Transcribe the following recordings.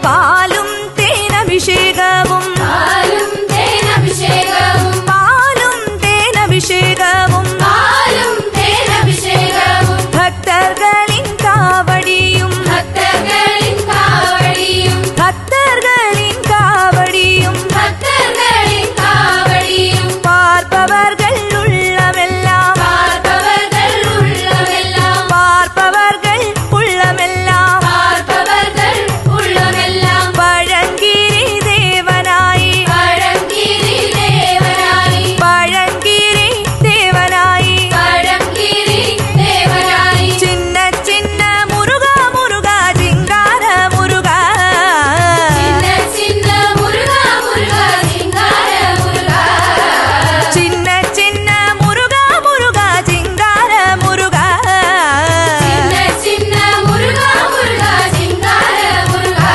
பாலும் தேனபிஷேகமும் பாலும் தேனபிஷேகமும் பாலும் தேனபிஷேகமும் பாலும் தேனபிஷேகமும் பக்தர்களின் காவடியும் பக்தர்களின் காவடியும் பக்தர்களின் காவடியும் பக்தர்களின் காவடியும் பார்ப்பவர்கள் உள்ளமெல்லாம் பார்ப்பவர்கள் உள்ளமெல்லாம் பார்ப்பவர்கள் உள்ளமெல்லாம் பார்ப்பவர்கள் உள்ளமெல்லாம் பழங்கிரி தேவனாய் பழங்கிரி தேவனாய் பழங்கிரி தேவனாய் பழங்கிரி தேவனாய் சின்ன சின்ன முருகா முருகா சிங்கார முருகா சின்ன சின்ன முருகா முருகா சிங்கார முருகா சின்ன சின்ன முருகா முருகா சிங்கார முருகா சின்ன சின்ன முருகா முருகா சிங்கார முருகா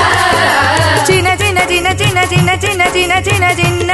சின்ன சின்ன சின்ன சின்ன சின்ன சின்ன சின்ன சின்ன சின்ன